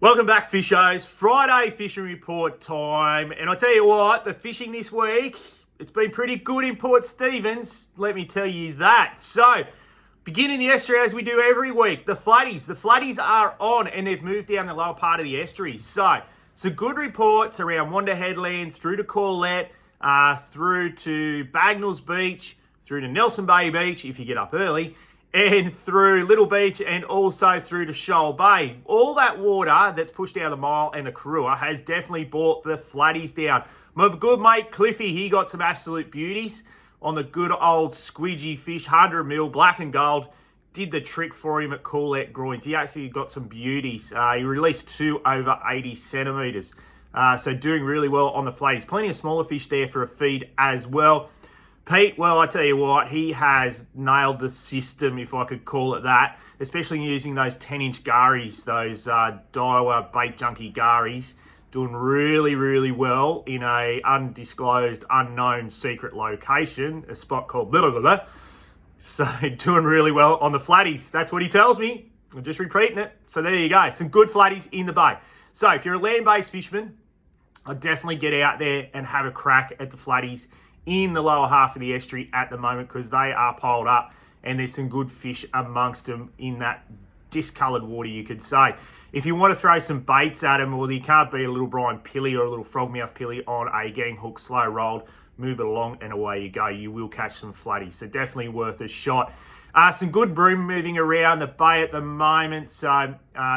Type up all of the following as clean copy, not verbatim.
Welcome back, fishers. Friday fishing report time. And I tell you what, the fishing this week, it's been pretty good in Port Stephens. Let me tell you that. So, beginning the estuary as we do every week, the flatties. The flatties are on and they've moved down the lower part of the estuary. So, some good reports around Wanda Headland, through to Corlette, through to Bagnalls Beach, through to Nelson Bay Beach if you get up early, and through Little Beach and also through to Shoal Bay. All that water that's pushed out of the Mile and the Karua has definitely brought the flatties down. My good mate Cliffy, he got some absolute beauties on the good old squidgy fish, 100 mil, black and gold. Did the trick for him at Corlette Groins. He actually got some beauties. He released two over 80 centimetres. So doing really well on the flatties. Plenty of smaller fish there for a feed as well. Pete, well, I tell you what, he has nailed the system, if I could call it that, especially using those 10-inch garies, those Daiwa Bait Junkie garies, doing really, really well in a undisclosed, unknown, secret location, a spot called blah, blah, blah. So doing really well on the flatties. That's what he tells me. I'm just repeating it. So there you go. Some good flatties in the bay. So if you're a land-based fisherman, I'd definitely get out there and have a crack at the flatties in the lower half of the estuary at the moment, because they are piled up and there's some good fish amongst them in that discoloured water, you could say. If you want to throw some baits at them, well, you can't beat a little Brian Pilly or a little frogmouth pilly on a gang hook, slow rolled, move it along and away you go. You will catch some flatties, so definitely worth a shot. Some good bream moving around the bay at the moment, so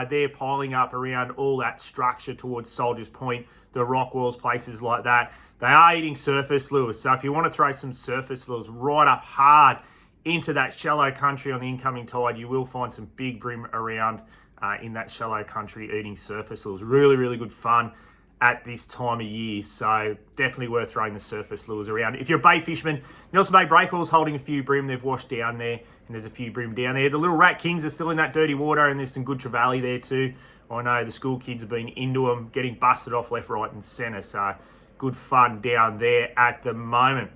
they're piling up around all that structure towards Soldiers Point, the rock walls, places like that. They are eating surface lures, so if you want to throw some surface lures right up hard into that shallow country on the incoming tide, you will find some big bream around in that shallow country eating surface lures. Really, really good fun at this time of year, so definitely worth throwing the surface lures around. If you're a bay fisherman, Nelson Bay Breakwell's holding a few bream. They've washed down there, and there's a few bream down there. The little Rat Kings are still in that dirty water, and there's some good trevally there too. I know the school kids have been into them, getting busted off left, right and centre, so good fun down there at the moment.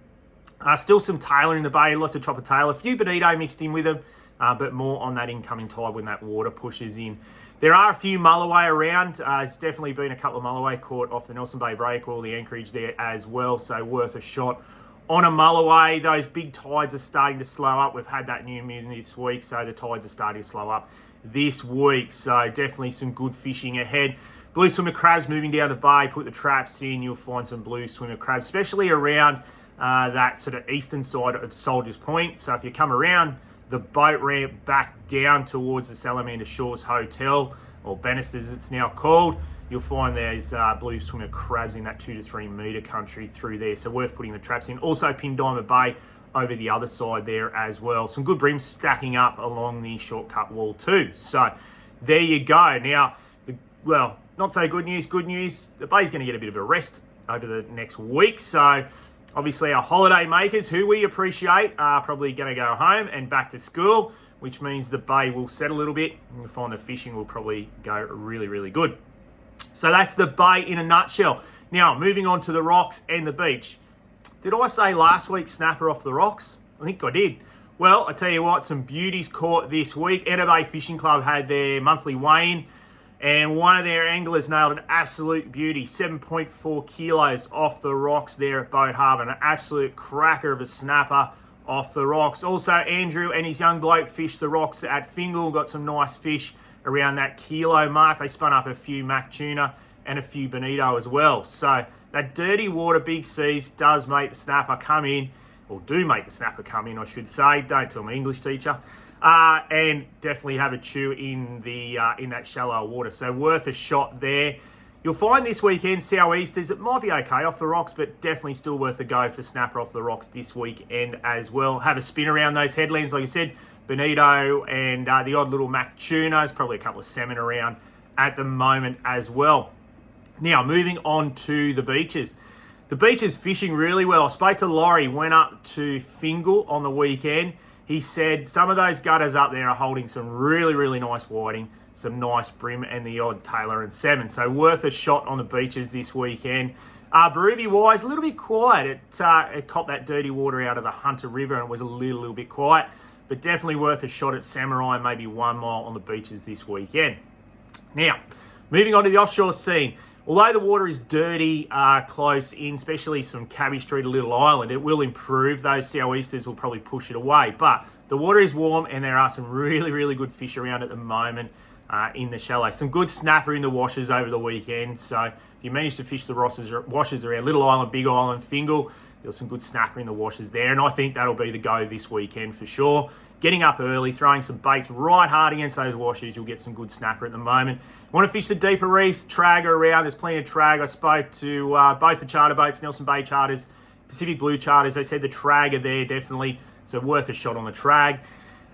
Still some tailor in the bay, lots of chopper tail, a few bonito mixed in with them, but more on that incoming tide when that water pushes in. There are a few mulloway around. There's definitely been a couple of mulloway caught off the Nelson Bay Breakwell, the anchorage there as well, so worth a shot on a mulloway. Those big tides are starting to slow up. We've had that new mutiny this week, so the tides are starting to slow up this week, so definitely some good fishing ahead. Blue swimmer crabs moving down the bay, put the traps in, you'll find some blue swimmer crabs, especially around that sort of eastern side of Soldiers Point. So if you come around the boat ramp back down towards the Salamander Shores Hotel, or Bannister's it's now called, you'll find there's blue swimmer crabs in that 2 to 3 metre country through there, so worth putting the traps in. Also Pin Diamond Bay over the other side there as well. Some good bream stacking up along the shortcut wall too. So there you go. Now, well, not so good news, the bay's going to get a bit of a rest over the next week, so obviously our holiday makers, who we appreciate, are probably going to go home and back to school, which means the bay will settle a little bit and we'll find the fishing will probably go really, really good. So that's the bay in a nutshell. Now, moving on to the rocks and the beach. Did I say last week snapper off the rocks? I think I did. Well, I tell you what, some beauties caught this week. Edda Bay Fishing Club had their monthly weigh-in, and one of their anglers nailed an absolute beauty, 7.4 kilos off the rocks there at Boat Harbour. An absolute cracker of a snapper off the rocks. Also, Andrew and his young bloke fished the rocks at Fingal, got some nice fish around that kilo mark. They spun up a few mac tuna and a few bonito as well. So that dirty water, big seas, does make the snapper come in, or do make the snapper come in, I should say. Don't tell me, English teacher. And definitely have a chew in the in that shallow water. So worth a shot there. You'll find this weekend sou'easters, it might be okay off the rocks, but definitely still worth a go for snapper off the rocks this weekend as well. Have a spin around those headlands, like I said, bonito and the odd little mac tunas, probably a couple of salmon around at the moment as well. Now, moving on to the beaches. The beaches fishing really well. I spoke to Laurie, went up to Fingal on the weekend. He said some of those gutters up there are holding some really, really nice whiting, some nice bream and the odd tailor and salmon. So worth a shot on the beaches this weekend. Barubie-wise, a little bit quiet. It copped that dirty water out of the Hunter River and it was a little bit quiet. But definitely worth a shot at Samurai, maybe 1 mile on the beaches this weekend. Now, Moving on to the offshore scene. Although the water is dirty close in, especially from Cabbage Street to Little Island, it will improve. Those sou'easters will probably push it away. But the water is warm and there are some really, really good fish around at the moment in the shallow. Some good snapper in the washes over the weekend. So if you manage to fish the washes around Little Island, Big Island, Fingal, there's some good snapper in the washes there. And I think that'll be the go this weekend for sure. Getting up early, throwing some baits right hard against those washes, you'll get some good snapper at the moment. You want to fish the deeper reefs, trag around, there's plenty of trag. I spoke to both the charter boats, Nelson Bay Charters, Pacific Blue Charters. They said the trag are there definitely, so worth a shot on the trag.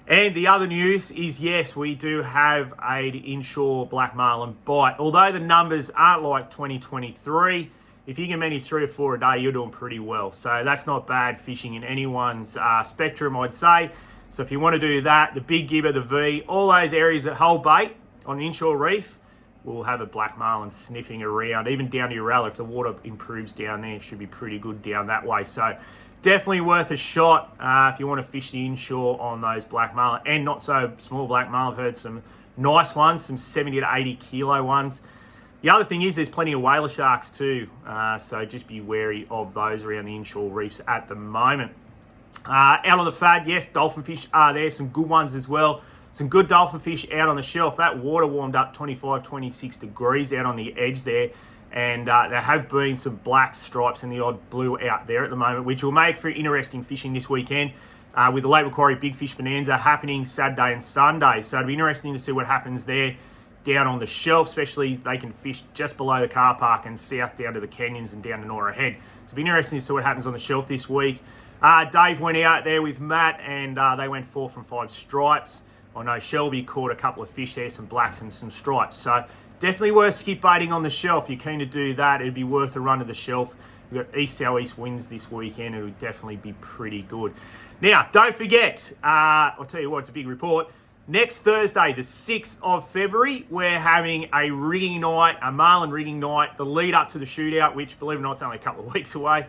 And the other news is, yes, we do have an inshore black marlin bite. Although the numbers aren't like 2023, if you can manage 3 or 4 a day, you're doing pretty well. So that's not bad fishing in anyone's spectrum, I'd say. So if you want to do that, the Big Gibber, the V, all those areas that hold bait on an inshore reef, will have a black marlin sniffing around, even down to Uralla. If the water improves down there, it should be pretty good down that way. So definitely worth a shot if you want to fish the inshore on those black marlin, and not so small black marlin. I've heard some nice ones, some 70 to 80 kilo ones. The other thing is there's plenty of whaler sharks too, so just be wary of those around the inshore reefs at the moment. Out on the FAD, yes, dolphin fish are there, some good ones as well. Some good dolphin fish out on the shelf. That water warmed up 25, 26 degrees out on the edge there. And there have been some black stripes and the odd blue out there at the moment, which will make for interesting fishing this weekend with the Lake Macquarie Big Fish Bonanza happening Saturday and Sunday. So it'll be interesting to see what happens there down on the shelf, especially they can fish just below the car park and south down to the canyons and down to Nora Head. So it'll be interesting to see what happens on the shelf this week. Dave went out there with Matt and they went 4 from 5 stripes. I know Shelby caught a couple of fish there, some blacks and some stripes. So definitely worth skip baiting on the shelf. If you're keen to do that, it'd be worth a run to the shelf. We've got east-southeast winds this weekend. It would definitely be pretty good. Now, don't forget, I'll tell you what, it's a big report. Next Thursday, the 6th of February, we're having a rigging night, a marlin rigging night, the lead up to the shootout, which, believe it or not, it's only a couple of weeks away.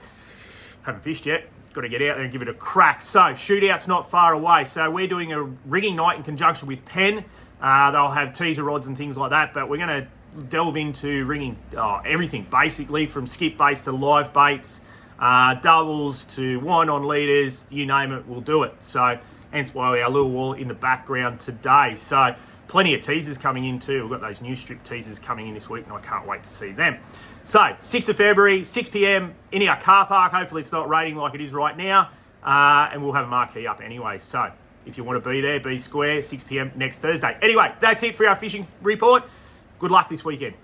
Haven't fished yet. Got to get out there and give it a crack. So shootout's not far away. So we're doing a rigging night in conjunction with Penn. They'll have teaser rods and things like that, but we're going to delve into rigging everything, basically from skip baits to live baits, doubles to wind on leaders, you name it, we'll do it. So hence why our little wall in the background today. So plenty of teasers coming in too. We've got those new strip teasers coming in this week and I can't wait to see them. So 6th of February, 6 p.m. in our car park. Hopefully it's not raining like it is right now. And we'll have a marquee up anyway. So if you want to be there, be square, 6 p.m. next Thursday. Anyway, that's it for our fishing report. Good luck this weekend.